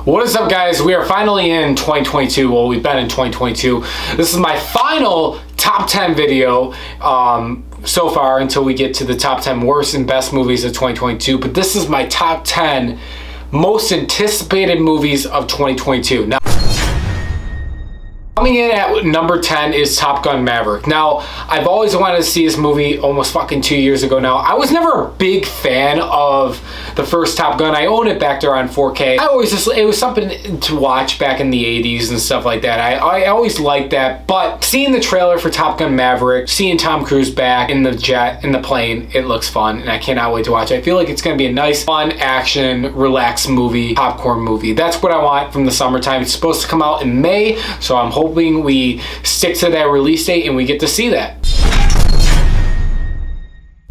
What is up, guys? We are finally in 2022. Well, we've been in 2022. This is my final top 10 video so far until we get to the top 10 worst and best movies of 2022. But this is my top 10 most anticipated movies of 2022. Now, coming in at number 10 is Top Gun Maverick. Now, I've always wanted to see this movie almost fucking 2 years ago now. I was never a big fan of the first Top Gun. I own it back there on 4K. It was something to watch back in the 80s and stuff like that. I always liked that, but seeing the trailer for Top Gun Maverick, seeing Tom Cruise back in the jet, in the plane, it looks fun, and I cannot wait to watch it. I feel like it's gonna be a nice, fun, action, relaxed movie, popcorn movie. That's what I want from the summertime. It's supposed to come out in May, so I'm hoping we stick to that release date and we get to see that.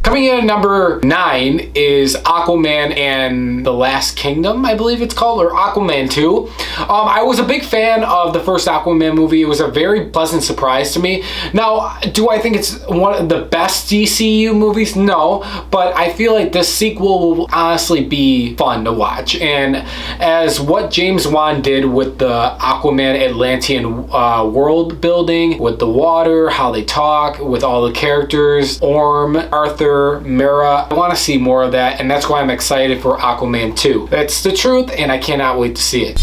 Coming in at number 9 is Aquaman and the Last Kingdom, I believe it's called, or Aquaman 2. I was a big fan of the first Aquaman movie. It was a very pleasant surprise to me. Now, do I think it's one of the best DCU movies? No, but I feel like this sequel will honestly be fun to watch. And as what James Wan did with the Aquaman Atlantean world building, with the water, how they talk, with all the characters, Orm, Arthur, Mera, I want to see more of that, and that's why I'm excited for Aquaman 2. That's the truth, and I cannot wait to see it.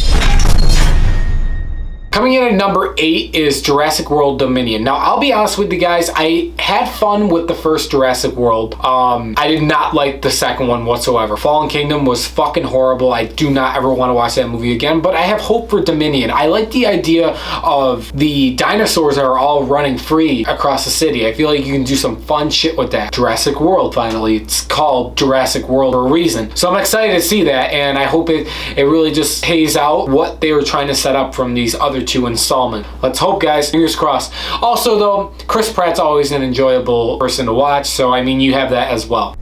Coming in at number 8 is Jurassic World Dominion. Now, I'll be honest with you guys, I had fun with the first Jurassic World. I did not like the second one whatsoever. Fallen Kingdom was fucking horrible. I do not ever want to watch that movie again, but I have hope for Dominion. I like the idea of the dinosaurs that are all running free across the city. I feel like you can do some fun shit with that. Jurassic World, finally. It's called Jurassic World for a reason. So I'm excited to see that, and I hope it really just pays out what they were trying to set up from these other two installment. Let's hope, guys. Fingers crossed. Also, though, Chris Pratt's always an enjoyable person to watch, so I mean, you have that as well.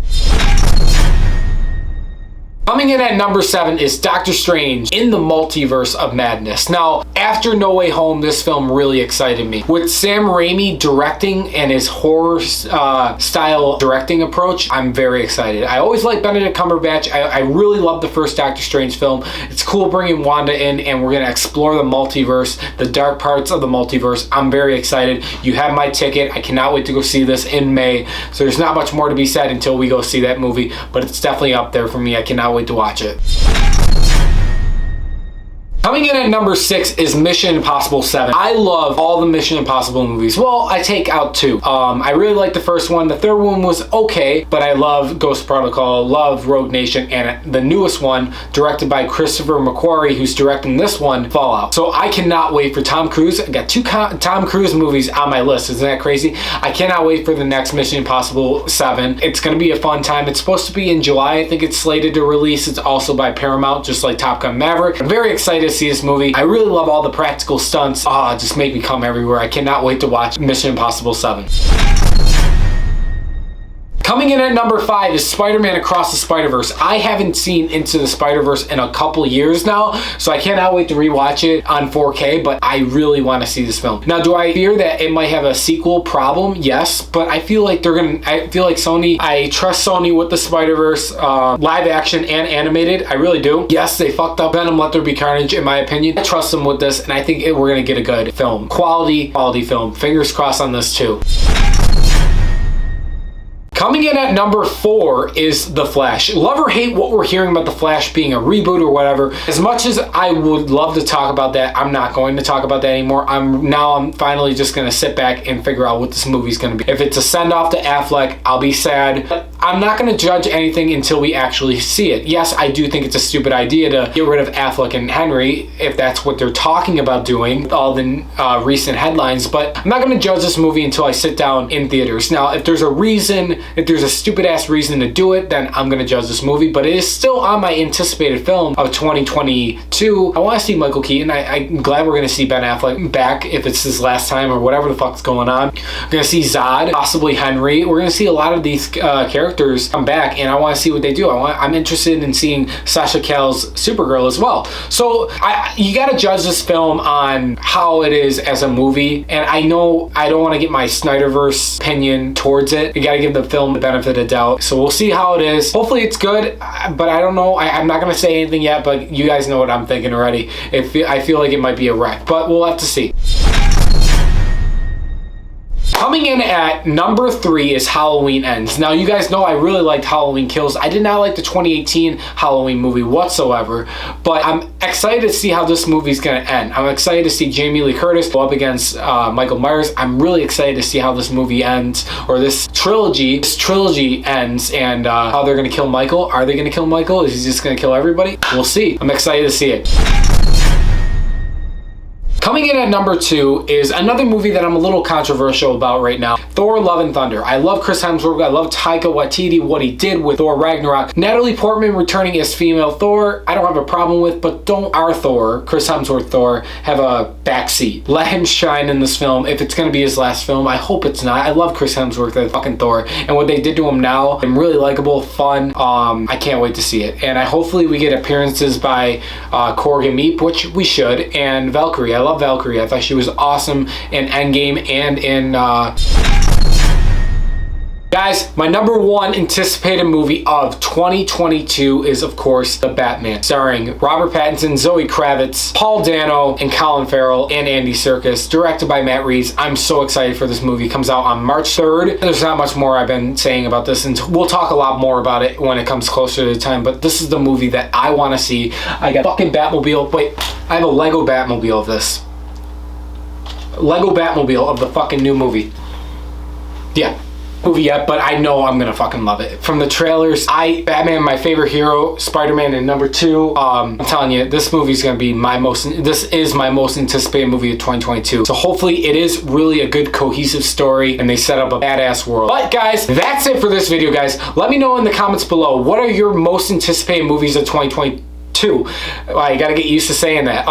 Coming in at number 7 is Doctor Strange in the Multiverse of Madness. Now, after No Way Home, this film really excited me. With Sam Raimi directing and his horror style directing approach, I'm very excited. I always liked Benedict Cumberbatch. I really love the first Doctor Strange film. It's cool bringing Wanda in, and we're going to explore the multiverse, the dark parts of the multiverse. I'm very excited. You have my ticket. I cannot wait to go see this in May. So there's not much more to be said until we go see that movie, but it's definitely up there for me. I cannot wait to watch it. Coming in at number 6 is Mission Impossible 7. I love all the Mission Impossible movies. Well, I take out 2. I really like the first one. The third one was okay, but I love Ghost Protocol, love Rogue Nation, and the newest one, directed by Christopher McQuarrie, who's directing this one, Fallout. So I cannot wait for Tom Cruise. I got 2 Tom Cruise movies on my list. Isn't that crazy? I cannot wait for the next Mission Impossible 7. It's going to be a fun time. It's supposed to be in July. I think it's slated to release. It's also by Paramount, just like Top Gun Maverick. I'm very excited to see this movie. I really love all the practical stunts. Just make me come everywhere. I cannot wait to watch Mission Impossible 7. Coming in at number 5 is Spider-Man Across the Spiderverse. I haven't seen Into the Spiderverse in a couple years now, so I cannot wait to rewatch it on 4K, but I really want to see this film. Now, do I fear that it might have a sequel problem? Yes, but I feel like Sony, I trust Sony with the Spiderverse, live action and animated. I really do. Yes, they fucked up Venom Let There Be Carnage, in my opinion. I trust them with this, and I think we're going to get a good film. Quality film. Fingers crossed on this too. Coming in at number 4 is The Flash. Love or hate what we're hearing about The Flash being a reboot or whatever. As much as I would love to talk about that, I'm not going to talk about that anymore. I'm finally just going to sit back and figure out what this movie's going to be. If it's a send-off to Affleck, I'll be sad. But I'm not going to judge anything until we actually see it. Yes, I do think it's a stupid idea to get rid of Affleck and Henry, if that's what they're talking about doing, with all the recent headlines, but I'm not going to judge this movie until I sit down in theaters. Now, if there's a stupid ass reason to do it, then I'm going to judge this movie, but it is still on my anticipated film of 2022. I want to see Michael Keaton. I'm glad we're going to see Ben Affleck back, if it's his last time or whatever the fuck's going on. We're going to see Zod, possibly Henry. We're going to see a lot of these characters come back, and I want to see what they do. I'm interested in seeing Sasha Calle's Supergirl as well. So you got to judge this film on how it is as a movie, and I know I don't want to get my Snyderverse opinion towards it. You got to give the film the benefit of doubt. So we'll see how it is. Hopefully it's good, but I don't know. I'm not going to say anything yet, but you guys know what I'm thinking already. I feel like it might be a wreck, but we'll have to see. Coming in at number 3 is Halloween Ends. Now, you guys know I really liked Halloween Kills. I did not like the 2018 Halloween movie whatsoever, but I'm excited to see how this movie's gonna end. I'm excited to see Jamie Lee Curtis go up against Michael Myers. I'm really excited to see how this movie ends, or this trilogy ends, and how they're gonna kill Michael. Are they gonna kill Michael? Is he just gonna kill everybody? We'll see. I'm excited to see it. Coming in at number 2 is another movie that I'm a little controversial about right now. Thor: Love and Thunder. I love Chris Hemsworth. I love Taika Waititi, what he did with Thor Ragnarok. Natalie Portman returning as female Thor, I don't have a problem with, but don't our Thor, Chris Hemsworth Thor, have a backseat. Let him shine in this film. If it's going to be his last film, I hope it's not. I love Chris Hemsworth as fucking Thor, and what they did to him now, I'm really likable, fun. I can't wait to see it. And hopefully we get appearances by Corgan Meep, which we should, and Valkyrie. I love Valkyrie. I thought she was awesome in Endgame and in Guys, my number 1 anticipated movie of 2022 is, of course, The Batman, starring Robert Pattinson, Zoe Kravitz, Paul Dano, and Colin Farrell, and Andy Serkis, directed by Matt Reeves. I'm so excited for this movie. It comes out on March 3rd. There's not much more I've been saying about this, and we'll talk a lot more about it when it comes closer to the time, but this is the movie that I want to see. I got fucking Batmobile. Wait, I have a Lego Batmobile of this. Lego Batmobile of the fucking new movie. Yeah. Movie yet, but I know I'm gonna fucking love it. From the trailers, Batman, my favorite hero, Spiderman in number 2. I'm telling you, this movie's gonna be this is my most anticipated movie of 2022. So hopefully it is really a good cohesive story and they set up a badass world. But guys, that's it for this video, guys. Let me know in the comments below, what are your most anticipated movies of 2022? I gotta get used to saying that.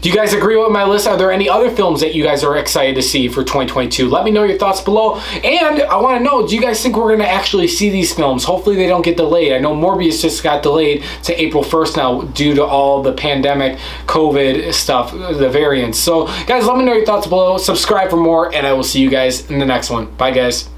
Do you guys agree with my list? Are there any other films that you guys are excited to see for 2022? Let me know your thoughts below. And I want to know, do you guys think we're gonna actually see these films? Hopefully they don't get delayed. I know Morbius just got delayed to April 1st now due to all the pandemic, COVID stuff, the variants. So guys, let me know your thoughts below. Subscribe for more, and I will see you guys in the next one. Bye guys.